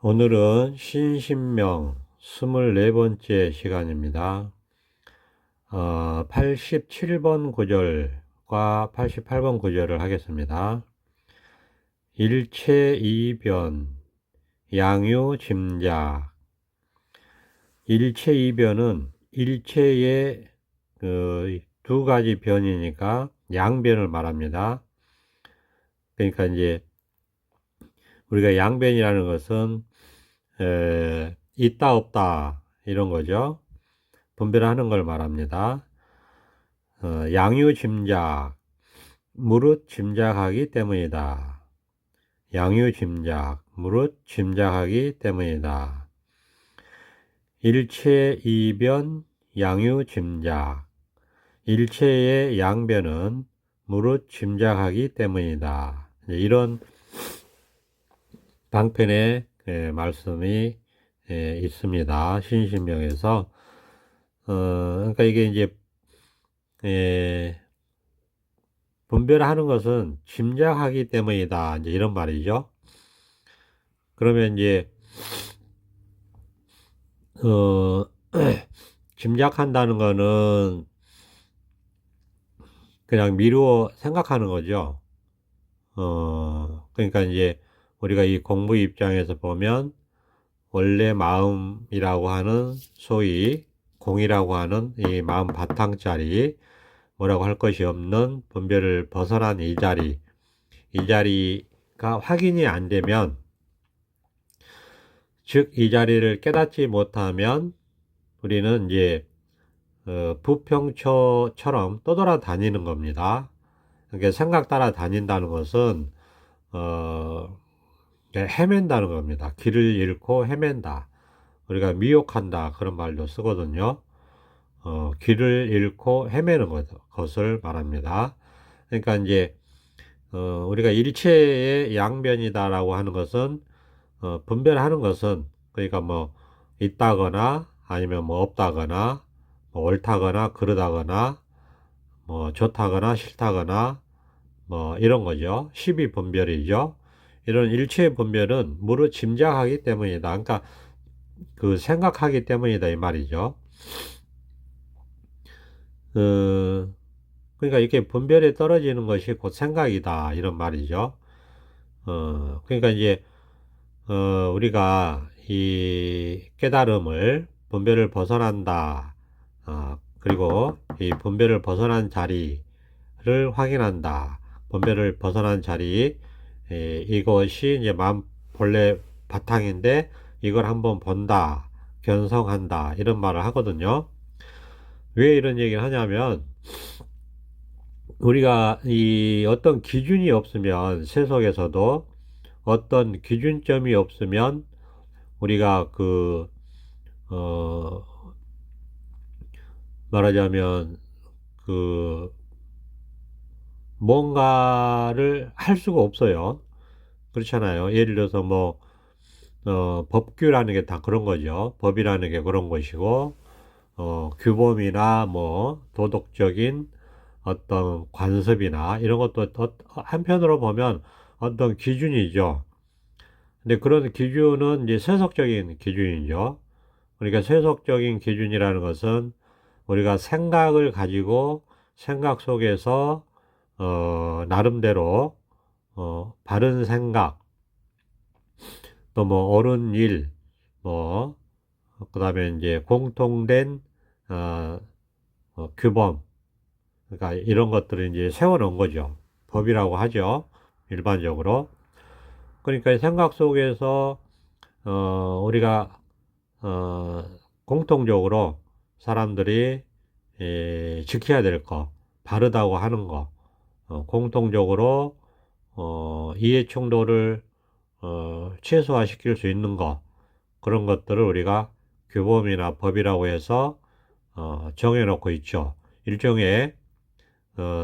오늘은 신신명 24번째 시간입니다. 87번 구절과 88번 구절을 하겠습니다. 일체이변, 양유짐작. 일체이변은 일체의 두 가지 변이니까 양변을 말합니다. 그러니까 이제 우리가 양변이라는 것은 있다 없다 이런 거죠. 분별하는 걸 말합니다. 양유짐작, 무릇 짐작하기 때문이다. 양유짐작, 무릇 짐작하기 때문이다. 일체이변, 양유짐작. 일체의 양변은 무릇 짐작하기 때문이다. 이런 방편의 말씀이 있습니다. 신신명에서. 그러니까 이게 이제 분별하는 것은 짐작하기 때문이다. 이제 이런 말이죠. 그러면 이제 짐작한다는 거는 그냥 미루어 생각하는 거죠. 그러니까 이제 우리가 이 공부 입장에서 보면 원래 마음이라고 하는 소위 공이라고 하는 이 마음 바탕자리, 뭐라고 할 것이 없는 분별을 벗어난 이 자리가 확인이 안 되면, 즉 이 자리를 깨닫지 못하면 우리는 이제 부평초처럼 떠돌아다니는 겁니다. 그러니까 생각 따라 다닌다는 것은 헤맨다는 겁니다. 길을 잃고 헤맨다. 우리가 미혹한다 그런 말도 쓰거든요. 길을 잃고 헤매는 것을 말합니다. 그러니까 이제 우리가 일체의 양변이다라고 하는 것은 분별하는 것은, 그러니까 뭐 있다거나 아니면 뭐 없다거나 뭐 옳다거나 그르다거나 뭐 좋다거나 싫다거나 뭐 이런 거죠. 시비 분별이죠. 이런 일체의 분별은 무릇 짐작하기 때문이다. 그러니까 그 생각하기 때문이다 이 말이죠. 그러니까 이렇게 분별에 떨어지는 것이 곧 생각이다 이런 말이죠. 그러니까 이제 우리가 이 깨달음을, 분별을 벗어난다. 그리고 이 분별을 벗어난 자리를 확인한다. 분별을 벗어난 자리, 이것이 이제 마음 본래 바탕인데 이걸 한번 본다, 견성한다 이런 말을 하거든요. 왜 이런 얘기를 하냐면, 우리가 이 어떤 기준이 없으면, 세속에서도 어떤 기준점이 없으면 우리가 어, 말하자면 그 뭔가를 할 수가 없어요. 그렇잖아요. 예를 들어서 뭐 법규라는 게 다 그런 거죠. 법이라는 게 그런 것이고, 규범이나 뭐 도덕적인 어떤 관습이나 이런 것도 한편으로 보면 어떤 기준이죠. 근데 그런 기준은 이제 세속적인 기준이죠. 그러니까 세속적인 기준이라는 것은 우리가 생각을 가지고 생각 속에서 나름대로 바른 생각, 또 뭐 옳은 일, 뭐 그다음에 이제 공통된 어, 규범, 그러니까 이런 것들을 이제 세워놓은 거죠. 법이라고 하죠. 일반적으로. 그러니까 생각 속에서 우리가 공통적으로 사람들이 지켜야 될 거, 바르다고 하는 거, 공통적으로 이해 충돌을 최소화시킬 수 있는 거, 그런 것들을 우리가 규범이나 법이라고 해서 정해놓고 있죠. 일종의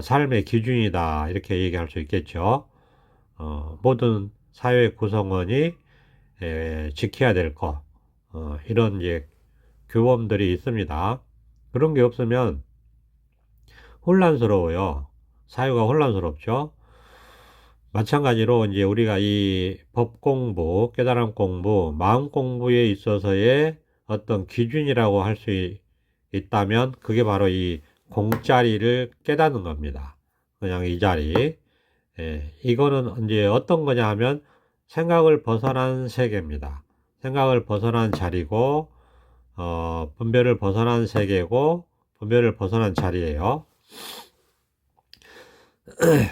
삶의 기준이다 이렇게 얘기할 수 있겠죠. 모든 사회 구성원이 지켜야 될 거, 이런 이제 규범들이 있습니다. 그런 게 없으면 혼란스러워요. 사회가 혼란스럽죠. 마찬가지로 이제 우리가 이 법 공부, 깨달음 공부, 마음 공부에 있어서의 어떤 기준이라고 할 수 있다면 그게 바로 이 공자리를 깨닫는 겁니다. 그냥 이 자리. 예, 이거는 이제 어떤 거냐 하면 생각을 벗어난 세계입니다. 생각을 벗어난 자리고, 분별을 벗어난 세계고, 분별을 벗어난 자리예요.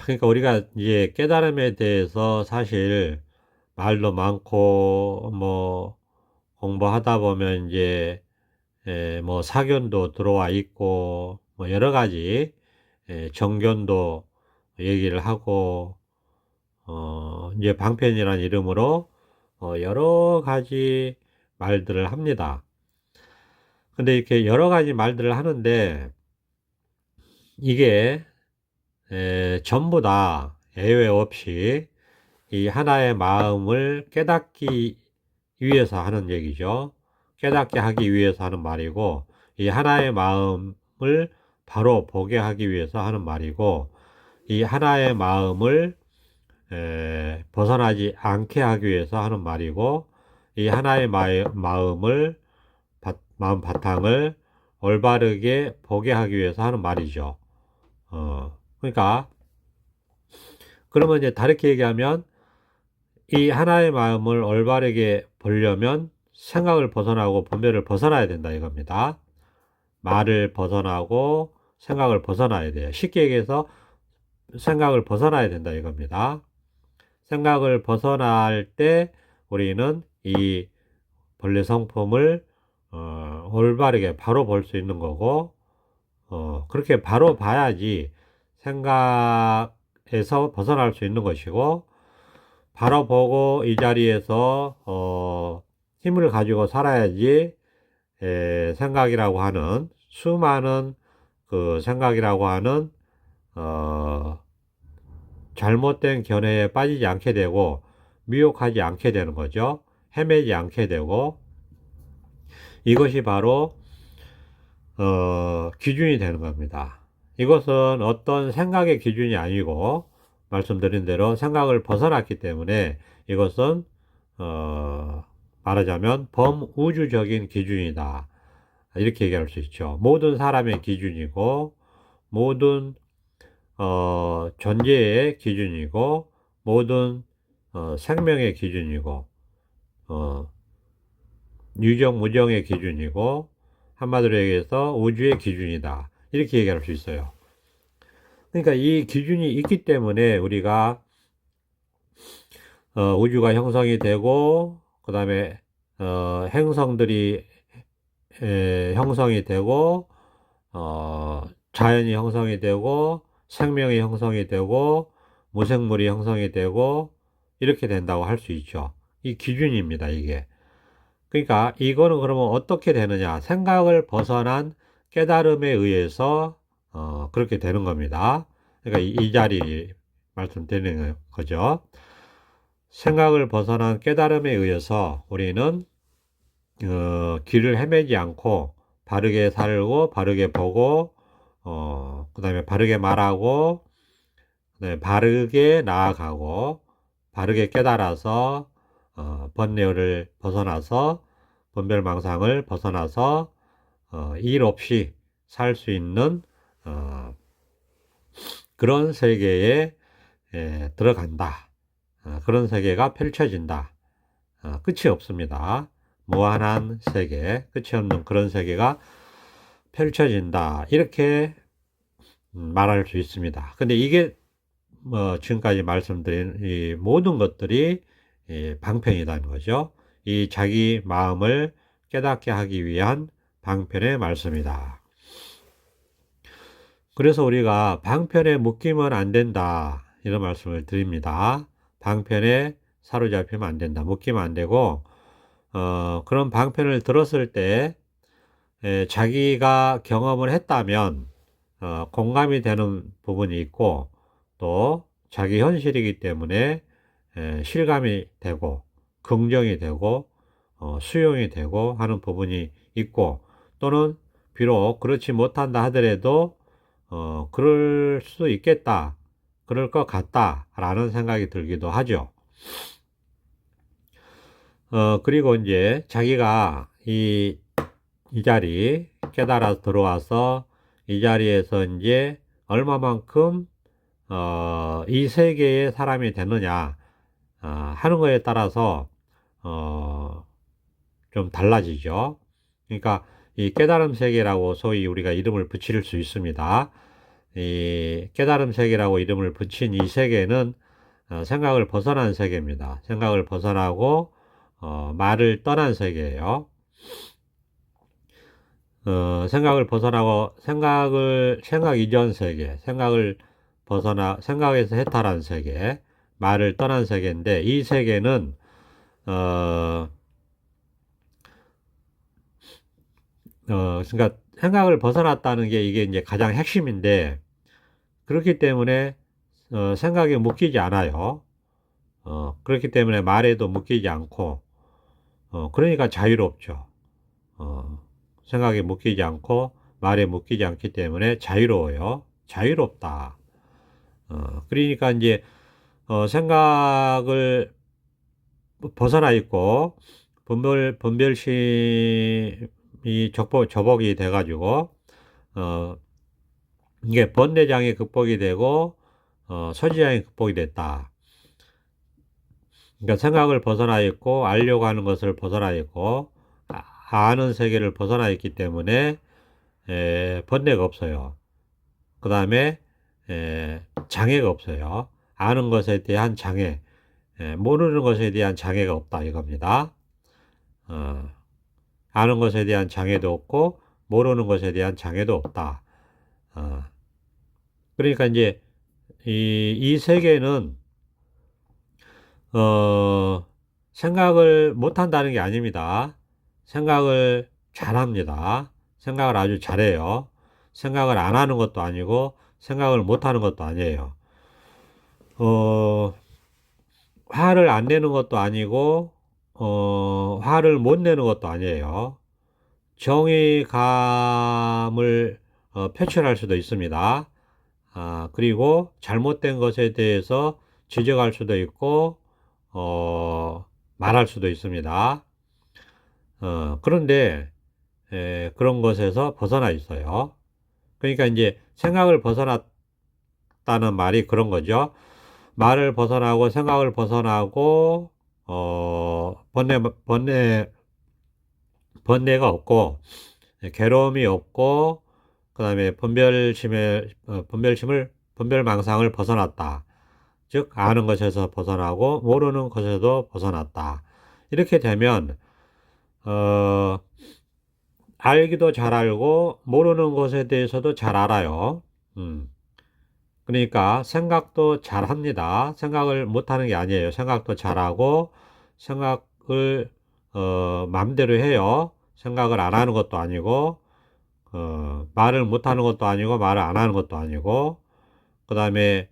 그러니까 우리가 이제 깨달음에 대해서 사실 말도 많고, 뭐, 공부하다 보면 이제, 뭐, 사견도 들어와 있고, 뭐, 여러 가지, 정견도 얘기를 하고, 이제 방편이라는 이름으로, 여러 가지 말들을 합니다. 근데 이렇게 여러 가지 말들을 하는데, 이게, 전부 다 예외 없이 이 하나의 마음을 깨닫기 위해서 하는 얘기죠. 깨닫게 하기 위해서 하는 말이고, 이 하나의 마음을 바로 보게 하기 위해서 하는 말이고, 이 하나의 마음을 벗어나지 않게 하기 위해서 하는 말이고, 이 하나의 마음을 마음 바탕을 올바르게 보게 하기 위해서 하는 말이죠. 그러니까 그러면 이제 다르게 얘기하면 이 하나의 마음을 올바르게 보려면 생각을 벗어나고 분별을 벗어나야 된다 이겁니다. 말을 벗어나고 생각을 벗어나야 돼요. 쉽게 얘기해서 생각을 벗어나야 된다 이겁니다. 생각을 벗어날 때 우리는 이 본래 성품을 올바르게 바로 볼 수 있는 거고, 그렇게 바로 봐야지 생각에서 벗어날 수 있는 것이고, 바로 보고 이 자리에서 힘을 가지고 살아야지 생각이라고 하는 수많은 그 생각이라고 하는 잘못된 견해에 빠지지 않게 되고 미혹하지 않게 되는 거죠. 헤매지 않게 되고 이것이 바로 기준이 되는 겁니다. 이것은 어떤 생각의 기준이 아니고 말씀드린 대로 생각을 벗어났기 때문에 이것은 말하자면 범우주적인 기준이다. 이렇게 얘기할 수 있죠. 모든 사람의 기준이고 모든 존재의 기준이고 모든 생명의 기준이고 유정 무정의 기준이고 한마디로 얘기해서 우주의 기준이다. 이렇게 얘기할 수 있어요. 그러니까 이 기준이 있기 때문에 우리가 우주가 형성이 되고 그 다음에 행성들이 형성이 되고 자연이 형성이 되고 생명이 형성이 되고 무생물이 형성이 되고 이렇게 된다고 할 수 있죠. 이 기준입니다, 이게. 그러니까 이거는 그러면 어떻게 되느냐? 생각을 벗어난 깨달음에 의해서 그렇게 되는 겁니다. 그러니까 이 자리 말씀드리는 거죠. 생각을 벗어난 깨달음에 의해서 우리는 길을 헤매지 않고 바르게 살고 바르게 보고 그 다음에 바르게 말하고 그다음에 바르게 나아가고 바르게 깨달아서 번뇌를 벗어나서 분별망상을 벗어나서 일 없이 살 수 있는 그런 세계에 들어간다. 그런 세계가 펼쳐진다. 끝이 없습니다. 무한한 세계, 끝이 없는 그런 세계가 펼쳐진다. 이렇게 말할 수 있습니다. 근데 이게 지금까지 말씀드린 이 모든 것들이 방편이라는 거죠. 이 자기 마음을 깨닫게 하기 위한 방편의 말씀이다. 그래서 우리가 방편에 묶이면 안 된다. 이런 말씀을 드립니다. 방편에 사로잡히면 안 된다. 묶이면 안 되고, 그런 방편을 들었을 때, 자기가 경험을 했다면, 공감이 되는 부분이 있고, 또 자기 현실이기 때문에 실감이 되고, 긍정이 되고, 수용이 되고 하는 부분이 있고, 또는 비록 그렇지 못한다 하더라도 그럴 수 있겠다. 그럴 것 같다라는 생각이 들기도 하죠. 그리고 이제 자기가 이 자리 깨달아 들어와서 이 자리에서 이제 얼마만큼 이 세계의 사람이 됐느냐 하는 거에 따라서 좀 달라지죠. 그러니까 이 깨달음 세계라고 소위 우리가 이름을 붙일 수 있습니다. 이 깨달음 세계라고 이름을 붙인 이 세계는 생각을 벗어난 세계입니다. 생각을 벗어나고 말을 떠난 세계예요. 생각을 벗어나고 생각 이전 세계, 생각에서 해탈한 세계, 말을 떠난 세계인데 이 세계는 그러니까 생각을 벗어났다는 게 이게 이제 가장 핵심인데 그렇기 때문에 생각에 묶이지 않아요. 그렇기 때문에 말에도 묶이지 않고 그러니까 자유롭죠. 생각에 묶이지 않고 말에 묶이지 않기 때문에 자유로워요. 자유롭다. 그러니까 이제 생각을 벗어나 있고 분별심이 저복이 돼가지고 이게 번뇌장이 극복이 되고 소지장이 극복이 됐다. 그러니까 생각을 벗어나 있고 알려고 하는 것을 벗어나 있고 아는 세계를 벗어나 있기 때문에 번뇌가 없어요. 그 다음에 장애가 없어요. 아는 것에 대한 장애, 모르는 것에 대한 장애가 없다 이겁니다. 아는 것에 대한 장애도 없고 모르는 것에 대한 장애도 없다. 그러니까 이제 이 세계는 생각을 못한다는 게 아닙니다. 생각을 잘합니다. 생각을 아주 잘해요. 생각을 안 하는 것도 아니고 생각을 못하는 것도 아니에요. 화를 안 내는 것도 아니고 화를 못 내는 것도 아니에요. 정의감을 표출할 수도 있습니다. 그리고 잘못된 것에 대해서 지적할 수도 있고 말할 수도 있습니다. 그런데 그런 것에서 벗어나 있어요. 그러니까 이제 생각을 벗어났다는 말이 그런 거죠. 말을 벗어나고 생각을 벗어나고 번뇌가 없고 괴로움이 없고 그 다음에 분별망상을 벗어났다. 즉 아는 것에서 벗어나고 모르는 것에도 벗어났다. 이렇게 되면 알기도 잘 알고 모르는 것에 대해서도 잘 알아요. 그러니까 생각도 잘 합니다. 생각을 못하는 게 아니에요. 생각도 잘하고 생각을 마음대로 해요. 생각을 안 하는 것도 아니고 말을 못하는 것도 아니고 말을 안 하는 것도 아니고 그 다음에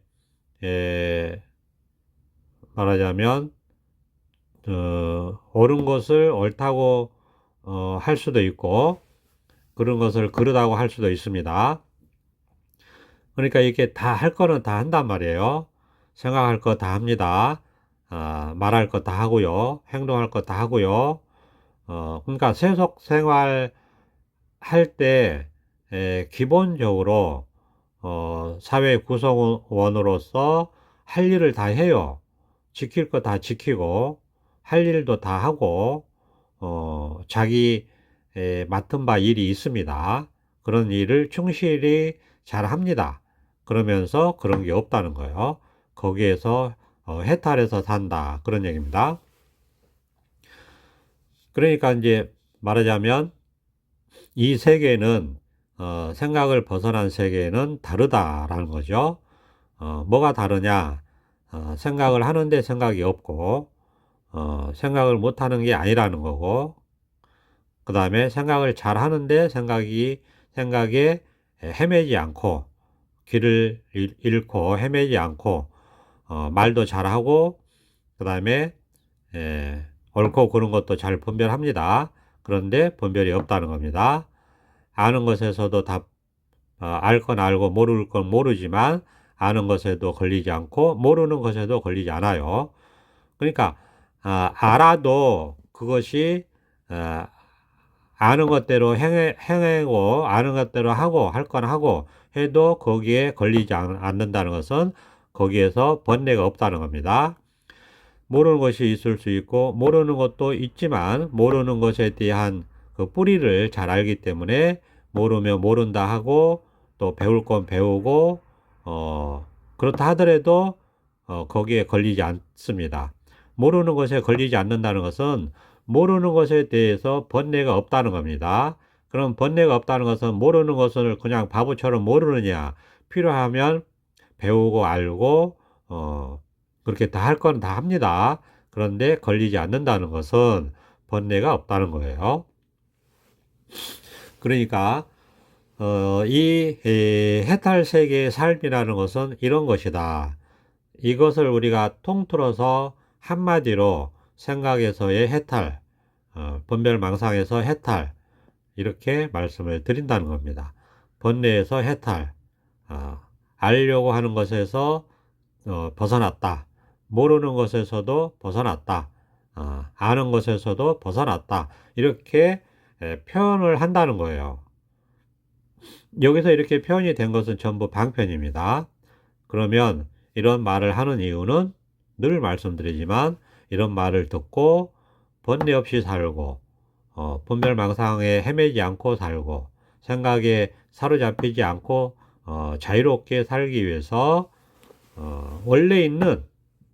말하자면 옳은 것을 옳다고 할 수도 있고 그런 것을 그르다고 할 수도 있습니다. 그러니까 이렇게 다 할 거는 다 한단 말이에요. 생각할 거 다 합니다. 말할 거 다 하고요. 행동할 거 다 하고요. 그러니까 세속 생활 할 때 기본적으로 사회 구성원으로서 할 일을 다 해요. 지킬 거 다 지키고 할 일도 다 하고 자기 맡은 바 일이 있습니다. 그런 일을 충실히 잘 합니다. 그러면서 그런 게 없다는 거예요. 거기에서 해탈해서 산다. 그런 얘기입니다. 그러니까 이제 말하자면 이 세계는 생각을 벗어난 세계는 다르다라는 거죠. 뭐가 다르냐? 생각을 하는데 생각이 없고 생각을 못하는 게 아니라는 거고 그 다음에 생각을 잘 하는데 생각에 헤매지 않고 길을 잃고 헤매지 않고 말도 잘하고 그 다음에 옳고 그른 것도 잘 분별합니다. 그런데 분별이 없다는 겁니다. 아는 것에서도 다 알 건 알고 모를 건 모르지만 아는 것에도 걸리지 않고 모르는 것에도 걸리지 않아요. 그러니까 알아도 그것이 아는 것대로 행하고 아는 것대로 하고 할 건 하고 해도 거기에 걸리지 않는다는 것은 거기에서 번뇌가 없다는 겁니다. 모르는 것이 있을 수 있고 모르는 것도 있지만 모르는 것에 대한 그 뿌리를 잘 알기 때문에 모르면 모른다 하고 또 배울 건 배우고 그렇다 하더라도 거기에 걸리지 않습니다. 모르는 것에 걸리지 않는다는 것은 모르는 것에 대해서 번뇌가 없다는 겁니다. 그럼 번뇌가 없다는 것은 모르는 것을 그냥 바보처럼 모르느냐, 필요하면 배우고 알고 그렇게 다 할 건 다 합니다. 그런데 걸리지 않는다는 것은 번뇌가 없다는 거예요. 그러니까 이 해탈 세계의 삶이라는 것은 이런 것이다. 이것을 우리가 통틀어서 한마디로 생각에서의 해탈, 분별망상에서 해탈 이렇게 말씀을 드린다는 겁니다. 번뇌에서 해탈, 알려고 하는 것에서 벗어났다. 모르는 것에서도 벗어났다. 아는 것에서도 벗어났다. 이렇게 표현을 한다는 거예요. 여기서 이렇게 표현이 된 것은 전부 방편입니다. 그러면 이런 말을 하는 이유는 늘 말씀드리지만 이런 말을 듣고 번뇌 없이 살고 분별망상에 헤매지 않고 살고 생각에 사로잡히지 않고 자유롭게 살기 위해서 원래 있는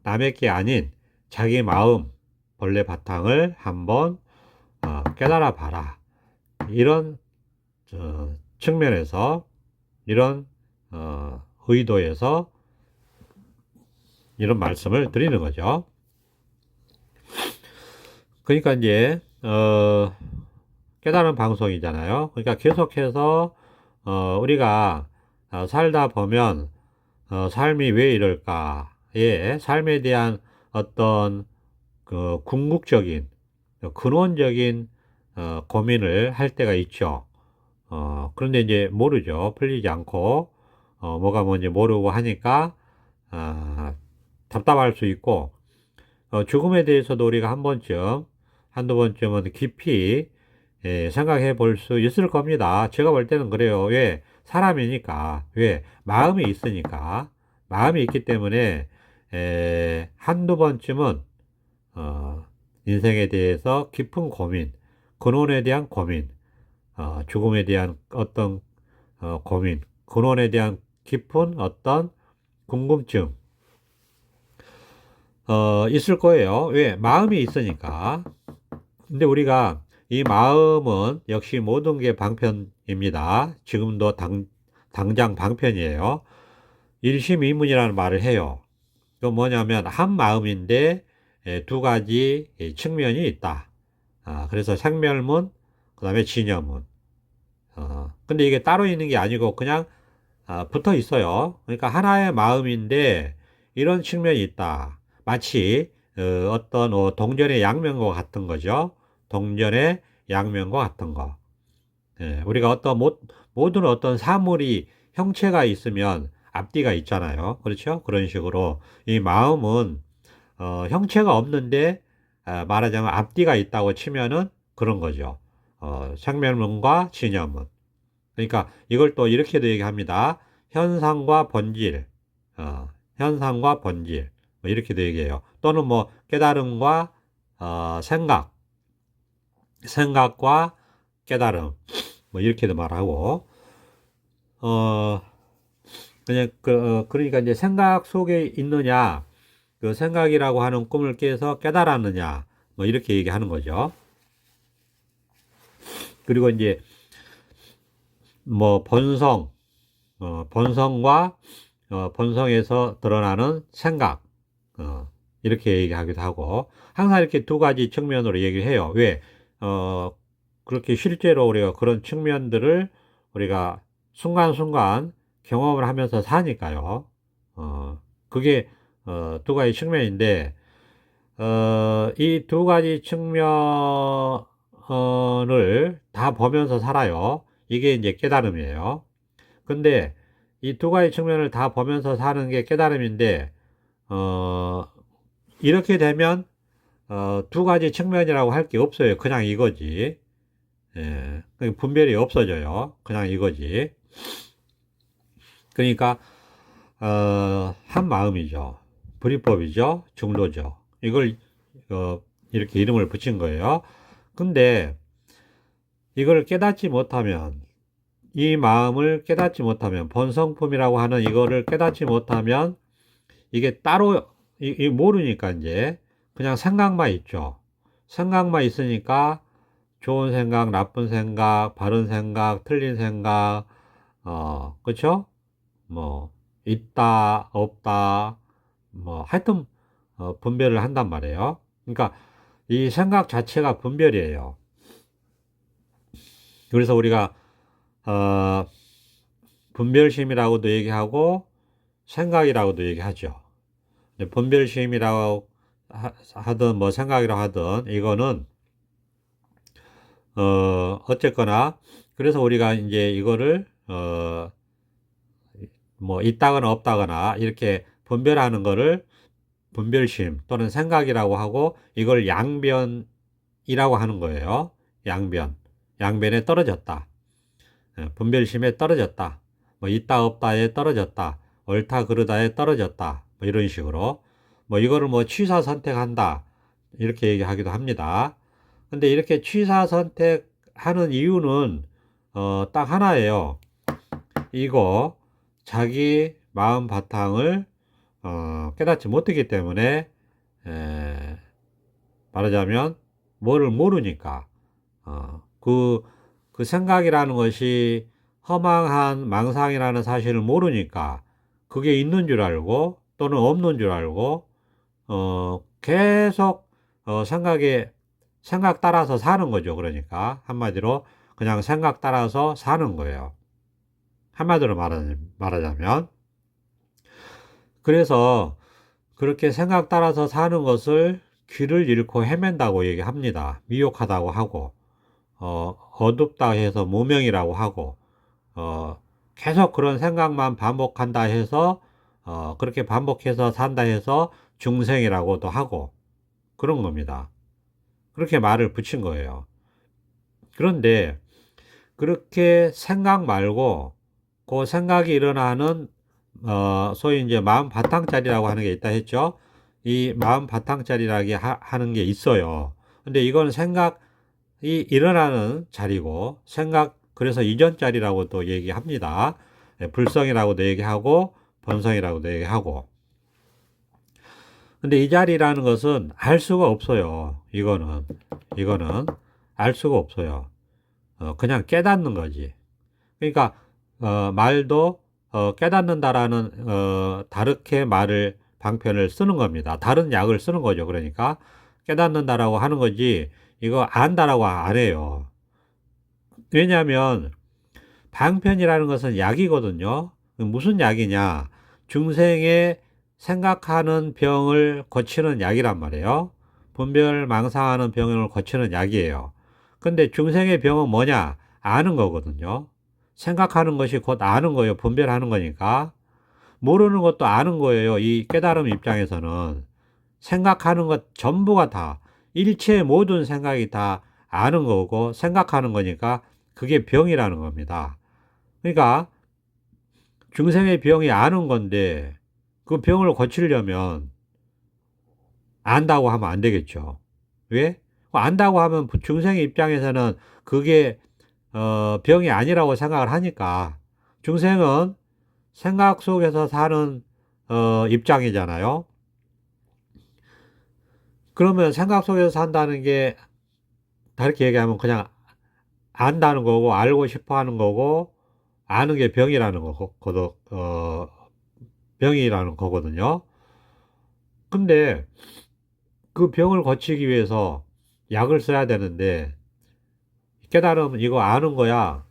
남의 게 아닌 자기 마음 본래 바탕을 한번 깨달아 봐라. 이런 측면에서 이런 의도에서 이런 말씀을 드리는 거죠. 그러니까 이제 깨달은 방송이잖아요. 그러니까 계속해서 우리가 살다 보면 삶이 왜 이럴까? 예, 삶에 대한 어떤 그 궁극적인 근원적인 고민을 할 때가 있죠. 그런데 이제 모르죠. 풀리지 않고 뭐가 뭔지 모르고 하니까 답답할 수 있고 죽음에 대해서도 우리가 한두 번쯤은 깊이 생각해 볼 수 있을 겁니다. 제가 볼 때는 그래요. 왜? 사람이니까. 왜? 마음이 있으니까. 마음이 있기 때문에 한두 번쯤은 인생에 대해서 깊은 고민, 근원에 대한 고민, 죽음에 대한 어떤 고민, 근원에 대한 깊은 어떤 궁금증 있을 거예요. 왜? 마음이 있으니까. 근데 우리가 이 마음은 역시 모든 게 방편입니다. 지금도 당장 방편이에요. 일심이문이라는 말을 해요. 그 뭐냐면 한 마음인데 두 가지 측면이 있다. 그래서 생멸문, 그 다음에 진여문. 근데 이게 따로 있는 게 아니고 그냥 붙어 있어요. 그러니까 하나의 마음인데 이런 측면이 있다. 마치 어떤 동전의 양면과 같은 거죠. 동전의 양면과 같은 거. 예, 우리가 모든 어떤 사물이 형체가 있으면 앞뒤가 있잖아요. 그렇죠? 그런 식으로 이 마음은 형체가 없는데 말하자면 앞뒤가 있다고 치면은 그런 거죠. 생멸문과 진여문. 그러니까 이걸 또 이렇게도 얘기합니다. 현상과 본질, 현상과 본질 뭐 이렇게도 얘기해요. 또는 뭐 깨달음과 생각, 생각과 깨달음 뭐 이렇게도 말하고 그냥 그러니까 이제 생각 속에 있느냐 그 생각이라고 하는 꿈을 깨서 깨달았느냐 뭐 이렇게 얘기하는 거죠. 그리고 이제 뭐 본성과 본성에서 드러나는 생각 이렇게 얘기하기도 하고 항상 이렇게 두 가지 측면으로 얘기를 해요. 왜? 그렇게 실제로 우리가 그런 측면들을 우리가 순간순간 경험을 하면서 사니까요. 그게 두 가지 측면인데 이 두 가지 측면을 다 보면서 살아요. 이게 이제 깨달음이에요. 근데 이 두 가지 측면을 다 보면서 사는 게 깨달음인데, 이렇게 되면, 두 가지 측면이라고 할 게 없어요. 그냥 이거지. 예. 분별이 없어져요. 그냥 이거지. 그러니까, 한 마음이죠. 불이법이죠. 중도죠. 이걸, 이렇게 이름을 붙인 거예요. 근데, 이걸 깨닫지 못하면, 이 마음을 깨닫지 못하면, 본성품이라고 하는 이거를 깨닫지 못하면, 이게 따로, 모르니까 이제, 그냥 생각만 있죠. 생각만 있으니까, 좋은 생각, 나쁜 생각, 바른 생각, 틀린 생각, 그쵸? 뭐, 있다, 없다, 뭐, 하여튼, 분별을 한단 말이에요. 그러니까, 이 생각 자체가 분별이에요. 그래서 우리가, 어, 분별심이라고도 얘기하고, 생각이라고도 얘기하죠. 분별심이라고 하든, 뭐, 생각이라고 하든, 이거는, 어쨌거나, 그래서 우리가 이제 이거를, 뭐, 있다거나 없다거나, 이렇게 분별하는 거를 분별심 또는 생각이라고 하고, 이걸 양변이라고 하는 거예요. 양변. 양변에 떨어졌다. 분별심에 떨어졌다. 뭐, 있다 없다에 떨어졌다. 옳다 그르다에 떨어졌다. 뭐, 이런 식으로. 뭐, 이거를 뭐, 취사 선택한다. 이렇게 얘기하기도 합니다. 근데 이렇게 취사 선택하는 이유는, 딱 하나예요. 이거, 자기 마음 바탕을, 깨닫지 못했기 때문에, 에, 말하자면, 뭐를 모르니까, 그 생각이라는 것이 허망한 망상이라는 사실을 모르니까, 그게 있는 줄 알고, 또는 없는 줄 알고, 계속, 생각 따라서 사는 거죠. 그러니까, 한마디로, 그냥 생각 따라서 사는 거예요. 한마디로 말하자면. 그래서, 그렇게 생각 따라서 사는 것을 귀를 잃고 헤맨다고 얘기합니다. 미혹하다고 하고, 어둡다 해서 무명이라고 하고, 계속 그런 생각만 반복한다 해서, 그렇게 반복해서 산다 해서 중생이라고도 하고, 그런 겁니다. 그렇게 말을 붙인 거예요. 그런데, 그렇게 생각 말고, 그 생각이 일어나는, 소위 이제 마음 바탕짜리라고 하는 게 있다 했죠? 이 마음 바탕짜리라고 하는 게 있어요. 근데 이건 생각이 일어나는 자리고, 그래서 이전 자리라고도 얘기합니다. 불성이라고도 얘기하고, 본성이라고도 얘기하고. 근데 이 자리라는 것은 알 수가 없어요. 이거는 알 수가 없어요. 그냥 깨닫는 거지. 그러니까, 말도, 깨닫는다라는, 다르게 방편을 쓰는 겁니다. 다른 약을 쓰는 거죠. 그러니까, 깨닫는다라고 하는 거지, 이거 안다라고 안 해요. 왜냐하면, 방편이라는 것은 약이거든요. 무슨 약이냐? 중생의 생각하는 병을 고치는 약이란 말이에요. 분별 망상하는 병을 고치는 약이에요. 근데 중생의 병은 뭐냐? 아는 거거든요. 생각하는 것이 곧 아는 거예요. 분별하는 거니까. 모르는 것도 아는 거예요. 이 깨달음 입장에서는. 생각하는 것 전부가 다, 일체의 모든 생각이 다 아는 거고, 생각하는 거니까 그게 병이라는 겁니다. 그러니까 중생의 병이 아는 건데 그 병을 고치려면 안다고 하면 안 되겠죠. 왜? 안다고 하면 중생의 입장에서는 그게 병이 아니라고 생각을 하니까 중생은 생각 속에서 사는 입장이잖아요. 그러면 생각 속에서 산다는 게 다르게 얘기하면 그냥 안다는 거고 알고 싶어 하는 거고 아는 게 병이라는 병이라는 거거든요. 근데 그 병을 고치기 위해서 약을 써야 되는데 깨달음 이거 아는 거야.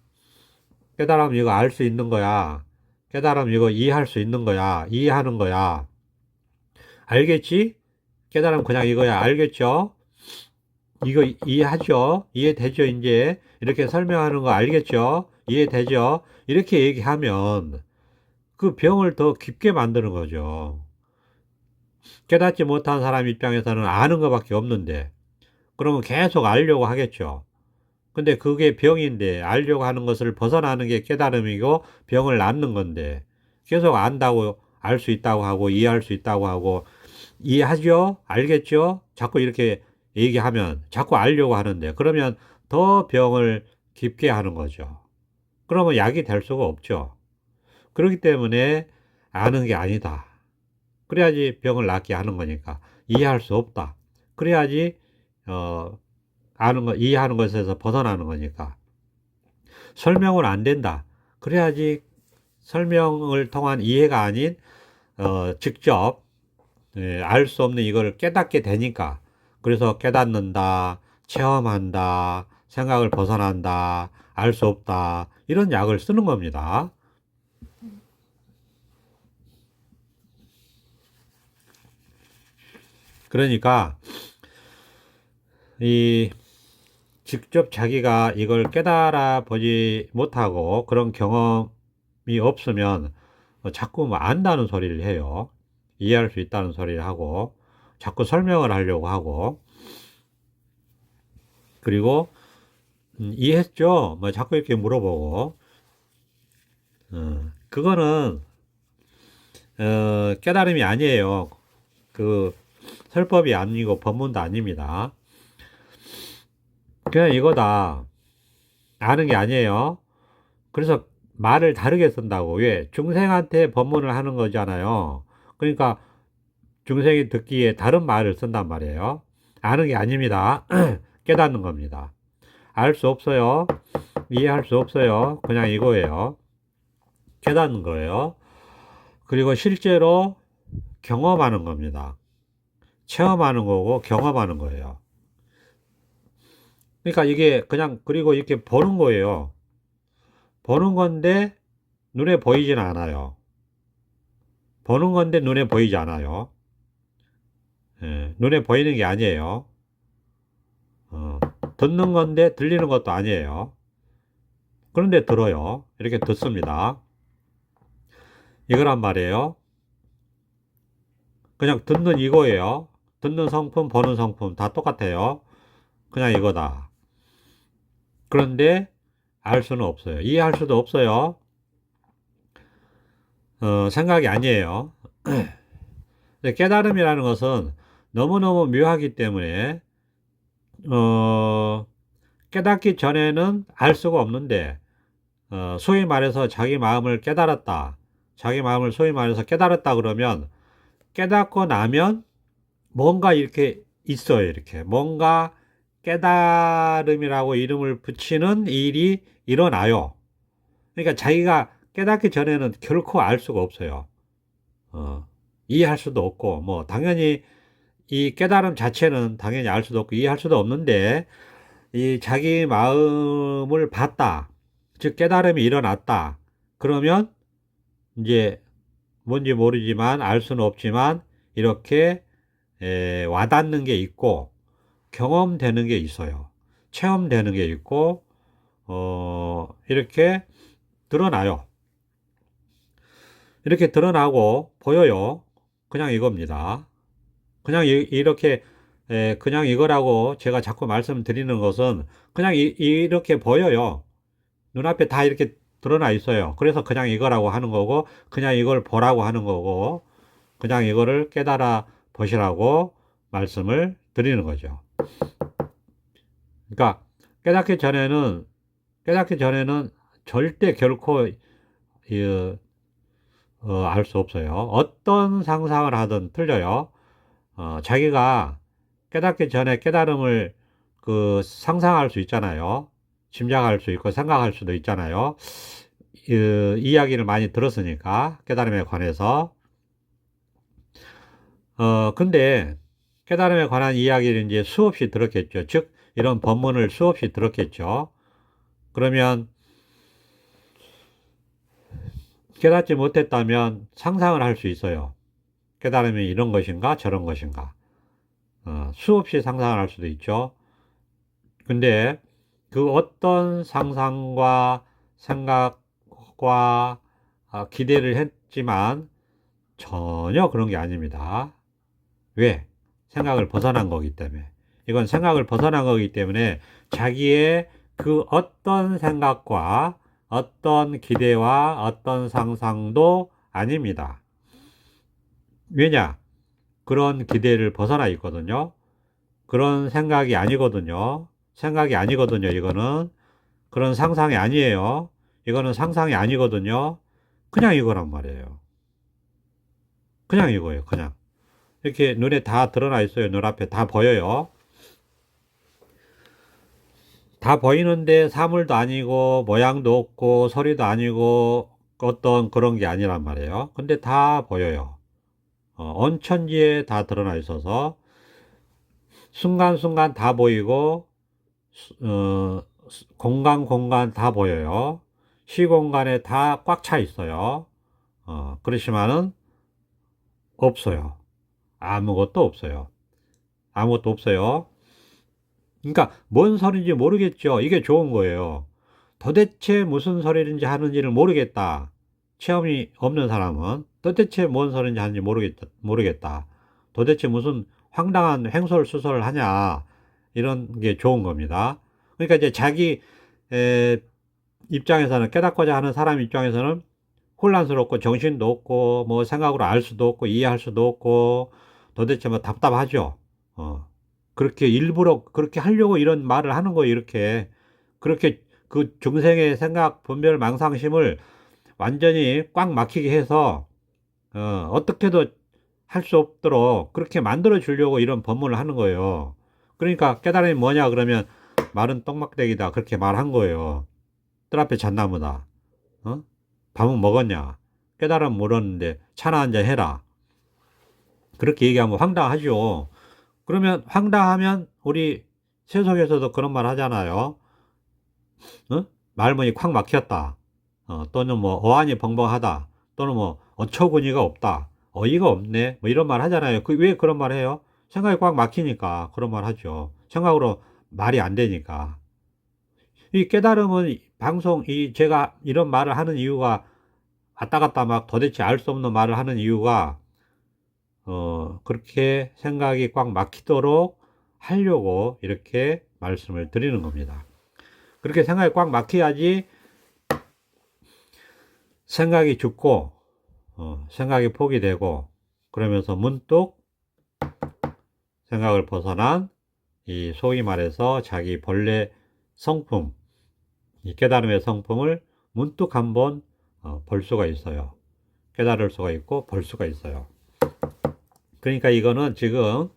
깨달음 이거 알 수 있는 거야. 깨달음 이거 이해할 수 있는 거야. 이해하는 거야. 알겠지? 깨달음 그냥 이거야. 알겠죠? 이거 이해하죠? 이해되죠? 이제 이렇게 설명하는 거 알겠죠? 이해되죠? 이렇게 얘기하면 그 병을 더 깊게 만드는 거죠. 깨닫지 못한 사람 입장에서는 아는 것밖에 없는데, 그러면 계속 알려고 하겠죠. 근데 그게 병인데, 알려고 하는 것을 벗어나는 게 깨달음이고 병을 낫는 건데, 계속 안다고, 알 수 있다고 하고 이해할 수 있다고 하고, 이해하죠? 알겠죠? 자꾸 이렇게 얘기하면 자꾸 알려고 하는데, 그러면 더 병을 깊게 하는 거죠. 그러면 약이 될 수가 없죠. 그렇기 때문에 아는 게 아니다. 그래야지 병을 낫게 하는 거니까. 이해할 수 없다. 그래야지 아는 거, 이해하는 것에서 벗어나는 거니까. 설명은 안 된다. 그래야지 설명을 통한 이해가 아닌 직접 알 수 없는 이걸 깨닫게 되니까. 그래서 깨닫는다, 체험한다, 생각을 벗어난다, 알 수 없다, 이런 약을 쓰는 겁니다. 그러니까 이 직접 자기가 이걸 깨달아 보지 못하고 그런 경험이 없으면 자꾸 뭐 안다는 소리를 해요. 이해할 수 있다는 소리를 하고 자꾸 설명을 하려고 하고, 그리고 이해했죠? 뭐 자꾸 이렇게 물어보고, 그거는 깨달음이 아니에요. 그 설법이 아니고 법문도 아닙니다. 그냥 이거다. 아는 게 아니에요. 그래서 말을 다르게 쓴다고. 왜? 중생한테 법문을 하는 거잖아요. 그러니까 중생이 듣기에 다른 말을 쓴단 말이에요. 아는 게 아닙니다. 깨닫는 겁니다. 알 수 없어요. 이해할 수 없어요. 그냥 이거예요. 깨닫는 거예요. 그리고 실제로 경험하는 겁니다. 체험하는 거고 경험하는 거예요. 그러니까 이게 그냥, 그리고 이렇게 보는 거예요. 보는 건데 눈에 보이지는 않아요. 보는 건데 눈에 보이지 않아요. 눈에 보이는 게 아니에요. 어, 듣는 건데 들리는 것도 아니에요. 그런데 들어요. 이렇게 듣습니다. 이거란 말이에요. 그냥 듣는 이거예요. 듣는 성품, 보는 성품 다 똑같아요. 그냥 이거다. 그런데 알 수는 없어요. 이해할 수도 없어요. 생각이 아니에요. 근데 깨달음이라는 것은 너무너무 묘하기 때문에 어, 깨닫기 전에는 알 수가 없는데, 소위 말해서 자기 마음을 깨달았다. 자기 마음을 소위 말해서 깨달았다 그러면, 깨닫고 나면 뭔가 이렇게 있어요. 이렇게 뭔가 깨달음이라고 이름을 붙이는 일이 일어나요. 그러니까 자기가 깨닫기 전에는 결코 알 수가 없어요. 어, 이해할 수도 없고, 뭐 당연히 이 깨달음 자체는 당연히 알 수도 없고 이해할 수도 없는데, 이 자기 마음을 봤다, 즉 깨달음이 일어났다 그러면 이제 뭔지 모르지만, 알 수는 없지만 이렇게 와닿는 게 있고 경험되는 게 있어요. 체험되는 게 있고 이렇게 드러나요. 이렇게 드러나고 보여요. 그냥 이겁니다. 그냥 이렇게 그냥 이거라고 제가 자꾸 말씀드리는 것은 그냥 이렇게 보여요. 눈앞에 다 이렇게 드러나 있어요. 그래서 그냥 이거라고 하는 거고, 그냥 이걸 보라고 하는 거고, 그냥 이거를 깨달아 보시라고 말씀을 드리는 거죠. 그러니까 깨닫기 전에는 절대 결코 알 수 없어요. 어떤 상상을 하든 틀려요. 자기가 깨닫기 전에 깨달음을 상상할 수 있잖아요. 짐작할 수 있고 생각할 수도 있잖아요. 이야기를 많이 들었으니까 깨달음에 관해서. 근데 깨달음에 관한 이야기를 이제 수없이 들었겠죠. 즉 이런 법문을 수없이 들었겠죠. 그러면 깨닫지 못했다면 상상을 할 수 있어요. 깨달음이 이런 것인가 저런 것인가. 수없이 상상을 할 수도 있죠. 근데 그 어떤 상상과 생각과 기대를 했지만 전혀 그런 게 아닙니다. 왜? 생각을 벗어난 거기 때문에. 이건 생각을 벗어난 거기 때문에 자기의 그 어떤 생각과 어떤 기대와 어떤 상상도 아닙니다. 왜냐? 그런 기대를 벗어나 있거든요. 그런 생각이 아니거든요. 생각이 아니거든요. 이거는 그런 상상이 아니에요. 이거는 상상이 아니거든요. 그냥 이거란 말이에요. 그냥 이거예요. 그냥 이렇게 눈에 다 드러나 있어요. 눈앞에 다 보여요. 다 보이는데 사물도 아니고 모양도 없고 소리도 아니고 어떤 그런 게 아니란 말이에요. 근데 다 보여요. 온천지에 다 드러나 있어서 순간순간 다 보이고 공간 다 보여요. 시공간에 다 꽉 차 있어요. 그렇지만은 없어요. 아무것도 없어요. 아무것도 없어요. 그러니까 뭔 소리인지 모르겠죠. 이게 좋은 거예요. 도대체 무슨 소리인지 하는지를 모르겠다. 체험이 없는 사람은 도대체 뭔 소리인지 하는지 모르겠다. 도대체 무슨 황당한 횡설수설을 하냐. 이런 게 좋은 겁니다. 그러니까 이제 자기 입장에서는 깨닫고자 하는 사람 입장에서는 혼란스럽고 정신도 없고 뭐 생각으로 알 수도 없고 이해할 수도 없고 도대체 뭐 답답하죠. 그렇게 일부러 그렇게 하려고 이런 말을 하는 거예요. 이렇게 그렇게 그 중생의 생각 분별 망상심을 완전히 꽉 막히게 해서 어떻게도 할 수 없도록 그렇게 만들어 주려고 이런 법문을 하는 거예요. 그러니까 깨달음이 뭐냐 그러면 말은 똥막대기다 그렇게 말한 거예요. 뜰 앞에 잣나무다. 어? 밥은 먹었냐? 깨달음 물었는데 차나 한잔 해라. 그렇게 얘기하면 황당하죠. 그러면 황당하면 우리 세속에서도 그런 말 하잖아요. 말문이 콱 막혔다. 또는 뭐 어안이 벙벙하다. 또는 뭐 어처구니가 없다. 어이가 없네. 뭐 이런 말 하잖아요. 왜 그런 말 해요? 생각이 꽉 막히니까 그런 말 하죠. 생각으로 말이 안 되니까. 이 깨달음은 제가 이런 말을 하는 이유가 왔다 갔다 막 도대체 알 수 없는 말을 하는 이유가 그렇게 생각이 꽉 막히도록 하려고 이렇게 말씀을 드리는 겁니다. 그렇게 생각이 꽉 막혀야지 생각이 죽고 생각이 포기되고 그러면서 문득 생각을 벗어난 이 소위 말해서 자기 본래 성품, 이 깨달음의 성품을 문득 한번 볼 수가 있어요. 깨달을 수가 있고 볼 수가 있어요. 그러니까 이거는 지금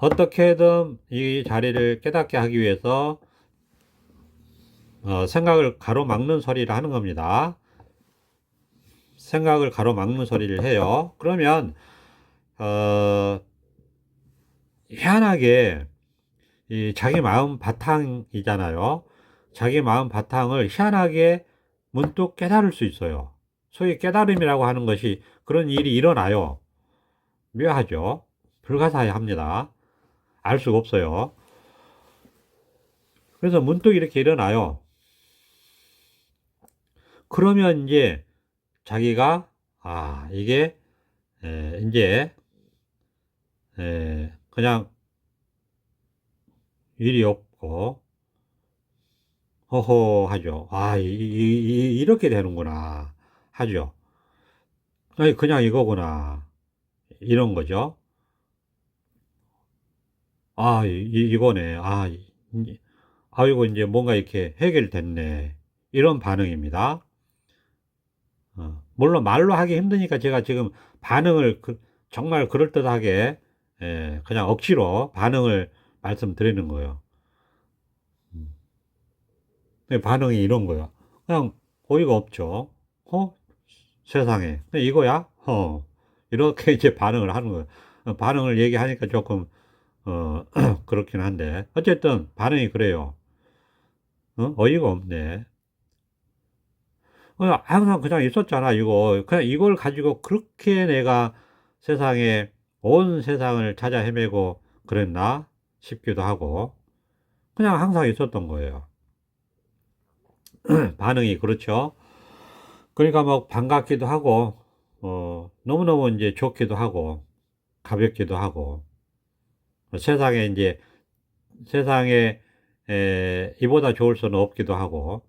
어떻게든 이 자리를 깨닫게 하기 위해서 생각을 가로막는 소리를 하는 겁니다. 생각을 가로막는 소리를 해요. 그러면 희한하게 이 자기 마음 바탕이잖아요. 자기 마음 바탕을 희한하게 문득 깨달을 수 있어요. 소위 깨달음이라고 하는 것이 그런 일이 일어나요. 묘하죠. 불가사의합니다. 알 수가 없어요. 그래서 문득 이렇게 일어나요. 그러면 이제 자기가 이게 이제 그냥 일이 없고 허허 하죠. 이렇게 되는구나 하죠. 아니 그냥 이거구나 이런 거죠. 이거네. 이거 이제 뭔가 이렇게 해결됐네. 이런 반응입니다. 물론 말로 하기 힘드니까 제가 지금 반응을 정말 그럴듯하게 그냥 억지로 반응을 말씀드리는 거예요. 음. 반응이 이런 거예요. 그냥 어이가 없죠. 세상에. 이거야? 이렇게 이제 반응을 하는 거예요. 반응을 얘기하니까 조금, 그렇긴 한데. 어쨌든 반응이 그래요. 어이가 없네. 항상 그냥 있었잖아, 이거. 그냥 이걸 가지고 그렇게 내가 세상에, 온 세상을 찾아 헤매고 그랬나 싶기도 하고. 그냥 항상 있었던 거예요. 반응이 그렇죠. 그러니까 뭐 반갑기도 하고, 너무너무 이제 좋기도 하고, 가볍기도 하고, 세상에 이제, 세상에, 이보다 좋을 수는 없기도 하고,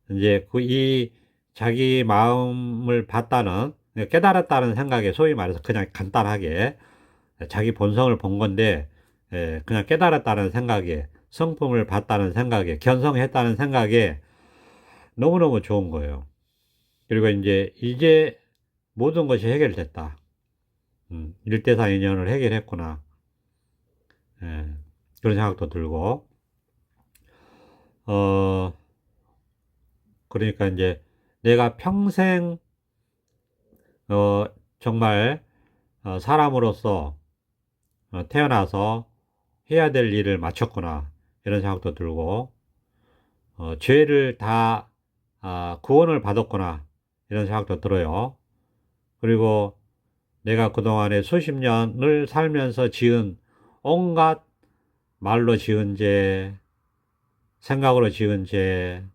이제 이 자기 마음을 봤다는, 깨달았다는 생각에 소위 말해서 그냥 간단하게 자기 본성을 본 건데, 그냥 깨달았다는 생각에, 성품을 봤다는 생각에, 견성했다는 생각에 너무너무 좋은 거예요. 그리고 이제 모든 것이 해결됐다. 1대4 인연을 해결했구나. 예, 그런 생각도 들고, 어, 그러니까 이제 내가 평생, 어, 정말, 사람으로서 태어나서 해야 될 일을 마쳤구나. 이런 생각도 들고, 죄를 다, 구원을 받았구나. 이런 생각도 들어요. 그리고 내가 그동안에 수십 년을 살면서 지은 온갖 말로 지은 죄, 생각으로 지은 죄,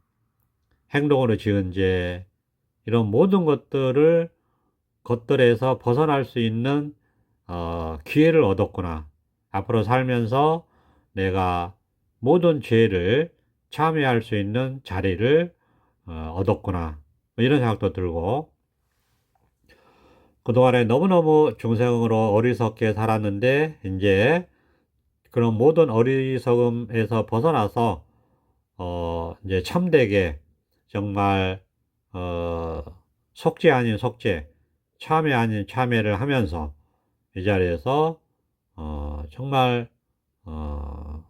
행동으로 지은 죄, 이런 모든 것들에서 벗어날 수 있는, 기회를 얻었구나. 앞으로 살면서 내가 모든 죄를 참여할 수 있는 자리를, 얻었구나. 뭐 이런 생각도 들고, 그동안에 너무너무 중생으로 어리석게 살았는데, 이제 그런 모든 어리석음에서 벗어나서, 이제 참되게 정말, 어, 속죄 아닌 속죄, 참회 아닌 참회를 하면서 이 자리에서, 정말, 어,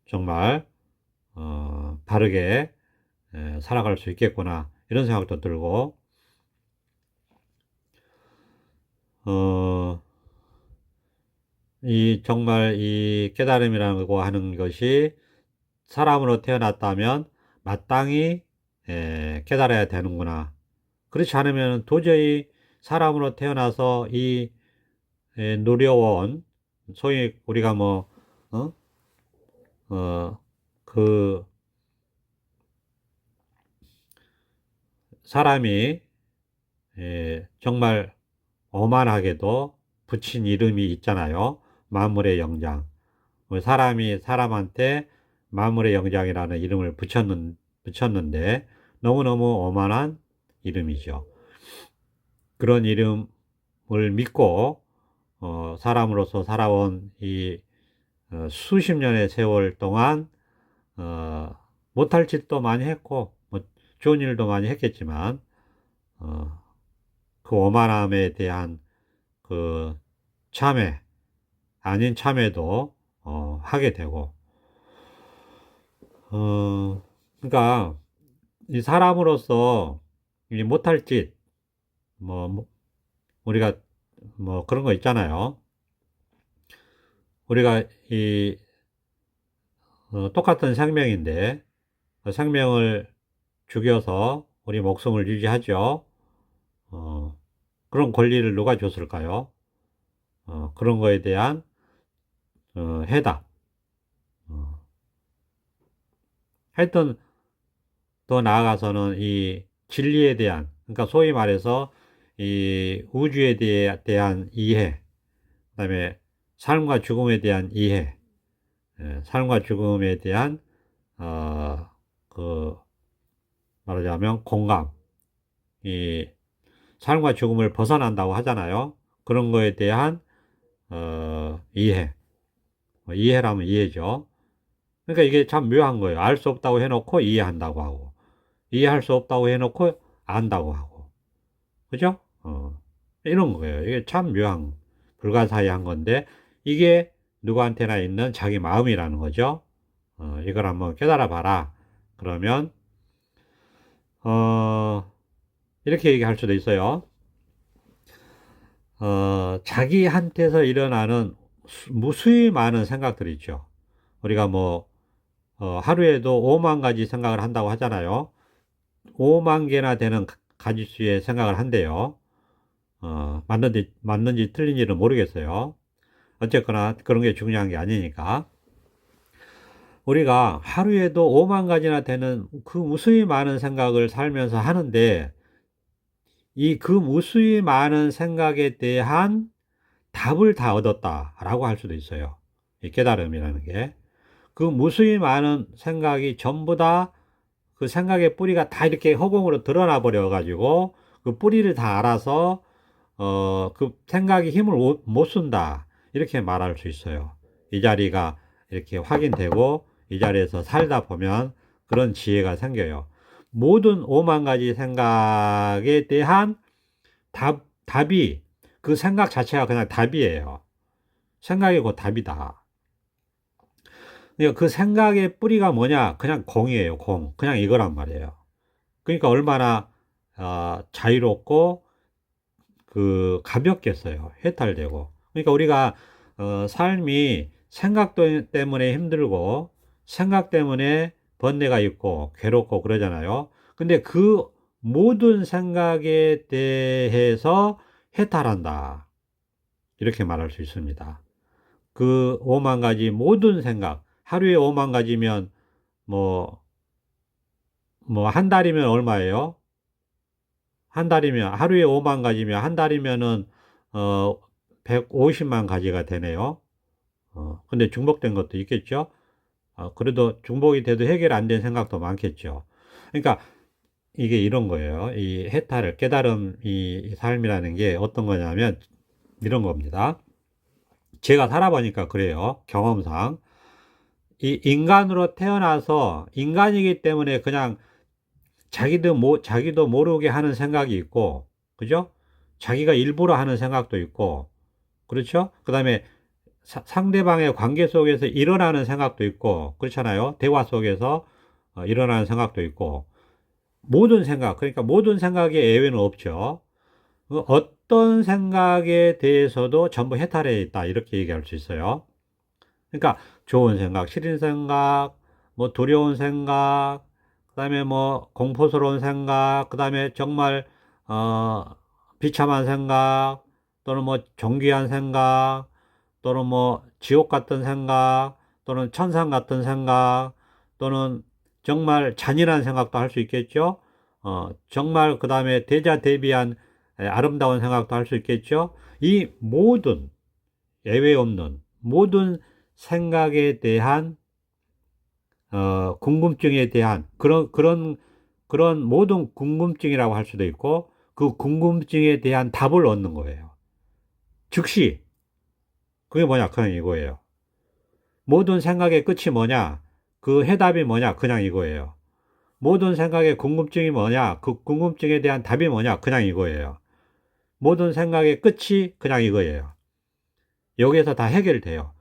정말, 바르게 살아갈 수 있겠구나. 이런 생각도 들고, 어, 정말 이 깨달음이라고 하는 것이 사람으로 태어났다면 마땅히 깨달아야 되는구나. 그렇지 않으면 도저히 사람으로 태어나서 이 노려온, 소위 우리가 뭐, 어? 어, 그 사람이 정말 오만하게도 붙인 이름이 있잖아요. 만물의 영장. 사람이 사람한테 만물의 영장이라는 이름을 붙였는데 너무너무 오만한 이름이죠. 그런 이름을 믿고 사람으로서 살아온 이 수십 년의 세월 동안 어, 못할 짓도 많이 했고 뭐 좋은 일도 많이 했겠지만 어, 그 오만함에 대한 그 참회 아닌 참회도 하게 되고 그러니까 이 사람으로서 이 못할 짓 뭐 우리가 뭐 그런 거 있잖아요. 우리가 이 똑같은 생명인데 그 생명을 죽여서 우리 목숨을 유지하죠. 어, 그런 권리를 누가 줬을까요? 그런 거에 대한 해답. 어, 하여튼 더 나아가서는 이 진리에 대한, 그러니까 소위 말해서 이 우주에 대한 이해, 그다음에 삶과 죽음에 대한 이해, 삶과 죽음에 대한 어, 그 말하자면 공감, 이 삶과 죽음을 벗어난다고 하잖아요. 그런 거에 대한 이해, 이해라면 이해죠. 그러니까 이게 참 묘한 거예요. 알 수 없다고 해놓고 이해한다고 하고, 이해할 수 없다고 해놓고 안다고 하고, 그죠? 이런 거예요. 이게 참 묘한, 불가사의한 건데, 이게 누구한테나 있는 자기 마음이라는 거죠. 이걸 한번 깨달아 봐라. 그러면, 이렇게 얘기할 수도 있어요. 자기한테서 일어나는 무수히 많은 생각들이 있죠. 우리가 뭐, 하루에도 5만 가지 생각을 한다고 하잖아요. 5만 개나 되는 가지수의 생각을 한대요. 맞는지 틀린지는 모르겠어요. 어쨌거나 그런 게 중요한 게 아니니까. 우리가 하루에도 5만 가지나 되는 그 무수히 많은 생각을 살면서 하는데, 이 그 무수히 많은 생각에 대한 답을 다 얻었다라고 할 수도 있어요. 이 깨달음이라는 게. 그 무수히 많은 생각이 전부 다 그 생각의 뿌리가 다 이렇게 허공으로 드러나 버려 가지고 그 뿌리를 다 알아서 그 생각이 힘을 못 쓴다. 이렇게 말할 수 있어요. 이 자리가 이렇게 확인되고 이 자리에서 살다 보면 그런 지혜가 생겨요. 모든 5만 가지 생각에 대한 답이 그 생각 자체가 그냥 답이에요. 생각이 곧 답이다. 그러니까 그 생각의 뿌리가 뭐냐? 그냥 공이에요, 공. 그냥 이거란 말이에요. 그러니까 얼마나 자유롭고 그 가볍겠어요. 해탈되고. 그러니까 우리가 삶이 생각 때문에 힘들고 생각 때문에 번뇌가 있고 괴롭고 그러잖아요. 근데 그 모든 생각에 대해서 해탈한다. 이렇게 말할 수 있습니다. 그 5만 가지 모든 생각, 하루에 5만 가지면 뭐, 한 달이면 얼마예요? 한 달이면, 하루에 5만 가지면 한 달이면은, 어, 150만 가지가 되네요. 근데 중복된 것도 있겠죠? 그래도 중복이 돼도 해결 안 된 생각도 많겠죠. 그러니까 이게 이런 거예요. 이 해탈을, 깨달음, 이 삶이라는 게 어떤 거냐면 이런 겁니다. 제가 살아보니까 그래요. 경험상. 이 인간으로 태어나서 인간이기 때문에 그냥 자기도 모르게 하는 생각이 있고, 그죠? 자기가 일부러 하는 생각도 있고, 그렇죠? 그 다음에 상대방의 관계 속에서 일어나는 생각도 있고, 그렇잖아요? 대화 속에서 일어나는 생각도 있고, 모든 생각, 그러니까 모든 생각에 예외는 없죠. 어떤 생각에 대해서도 전부 해탈해 있다. 이렇게 얘기할 수 있어요. 그러니까 좋은 생각, 싫은 생각, 뭐 두려운 생각, 그다음에 뭐 공포스러운 생각, 그다음에 정말 어 비참한 생각, 또는 뭐 존귀한 생각, 또는 뭐 지옥 같은 생각, 또는 천상 같은 생각, 또는 정말 잔인한 생각도 할 수 있겠죠. 정말 그다음에 대자대비한 아름다운 생각도 할 수 있겠죠. 이 모든 예외 없는 모든 생각에 대한 궁금증에 대한 그런 모든 궁금증이라고 할 수도 있고 그 궁금증에 대한 답을 얻는 거예요. 즉시 그게 뭐냐? 그냥 이거예요. 모든 생각의 끝이 뭐냐? 그 해답이 뭐냐? 그냥 이거예요. 모든 생각의 궁금증이 뭐냐? 그 궁금증에 대한 답이 뭐냐? 그냥 이거예요. 모든 생각의 끝이 그냥 이거예요. 여기에서 다 해결돼요.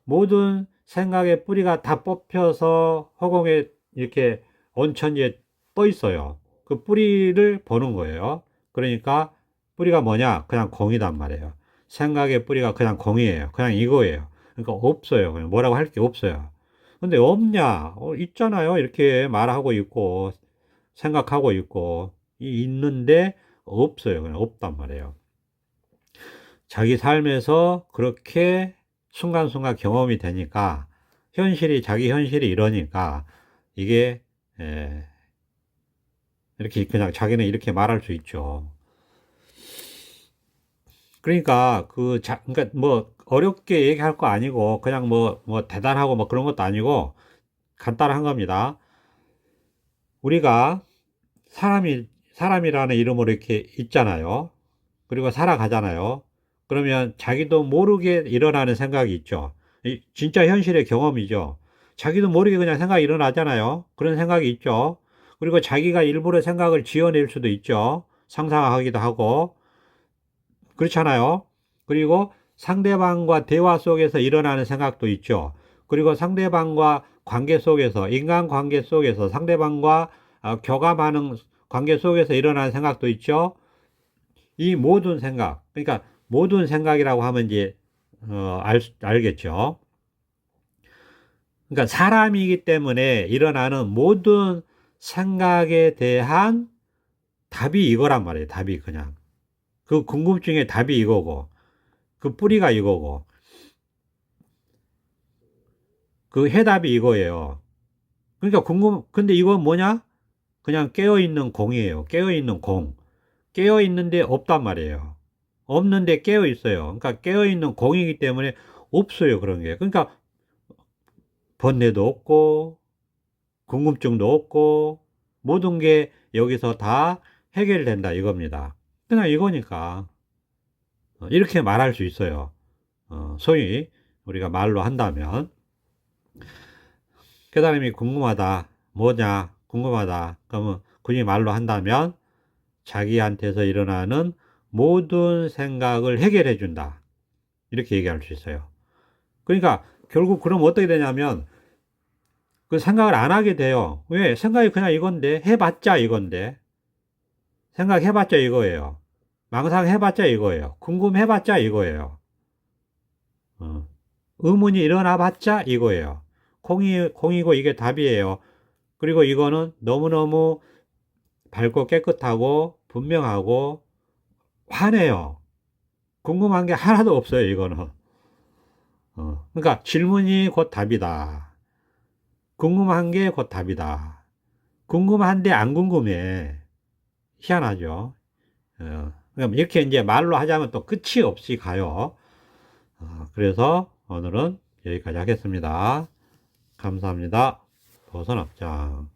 모든 생각의 뿌리가 다 뽑혀서 허공에 이렇게 온천지에 떠 있어요. 그 뿌리를 보는 거예요. 그러니까 뿌리가 뭐냐? 그냥 공이단 말이에요. 생각의 뿌리가 그냥 공이에요. 그냥 이거예요. 그러니까 없어요. 그냥 뭐라고 할 게 없어요. 근데 없냐? 있잖아요. 이렇게 말하고 있고 생각하고 있고 있는데 없어요. 그냥 없단 말이에요. 자기 삶에서 그렇게 순간순간 경험이 되니까 자기 현실이 이러니까 이게 이렇게 그냥 자기는 이렇게 말할 수 있죠. 그러니까 그러니까 뭐 어렵게 얘기할 거 아니고 그냥 뭐 대단하고 뭐 그런 것도 아니고 간단한 겁니다. 우리가 사람이라는 이름으로 이렇게 있잖아요. 그리고 살아가잖아요. 그러면 자기도 모르게 일어나는 생각이 있죠. 진짜 현실의 경험이죠. 자기도 모르게 그냥 생각이 일어나잖아요. 그런 생각이 있죠. 그리고 자기가 일부러 생각을 지어낼 수도 있죠. 상상하기도 하고. 그렇잖아요. 그리고 상대방과 대화 속에서 일어나는 생각도 있죠. 그리고 상대방과 관계 속에서, 인간 관계 속에서 상대방과 교감하는 관계 속에서 일어나는 생각도 있죠. 이 모든 생각, 그러니까 모든 생각이라고 하면 이제 알겠죠. 그러니까 사람이기 때문에 일어나는 모든 생각에 대한 답이 이거란 말이에요. 답이 그냥 그 궁금증의 답이 이거고 그 뿌리가 이거고 그 해답이 이거예요. 그러니까 근데 이건 뭐냐? 그냥 깨어있는 공이에요. 깨어있는 공. 깨어있는데 없단 말이에요. 없는데 깨어있어요. 그러니까 깨어있는 공이기 때문에 없어요. 그런 게. 그러니까 번뇌도 없고, 궁금증도 없고, 모든 게 여기서 다 해결된다 이겁니다. 그냥 이거니까. 이렇게 말할 수 있어요. 소위 우리가 말로 한다면. 깨달음이 궁금하다. 뭐냐? 궁금하다. 그러면 굳이 말로 한다면 자기한테서 일어나는 모든 생각을 해결해 준다. 이렇게 얘기할 수 있어요. 그러니까 결국 그럼 어떻게 되냐면 그 생각을 안 하게 돼요. 왜? 생각이 그냥 이건데, 해봤자 이건데, 생각해봤자 이거예요. 망상해봤자 이거예요. 궁금해봤자 이거예요. 어. 의문이 일어나봤자 이거예요. 공이고 이게 답이에요. 그리고 이거는 너무너무 밝고 깨끗하고 분명하고 환해요. 궁금한 게 하나도 없어요, 이거는. 그러니까 질문이 곧 답이다. 궁금한 게 곧 답이다. 궁금한데 안 궁금해. 희한하죠. 그럼 이렇게 이제 말로 하자면 또 끝이 없이 가요. 그래서 오늘은 여기까지 하겠습니다. 감사합니다. 도선악장.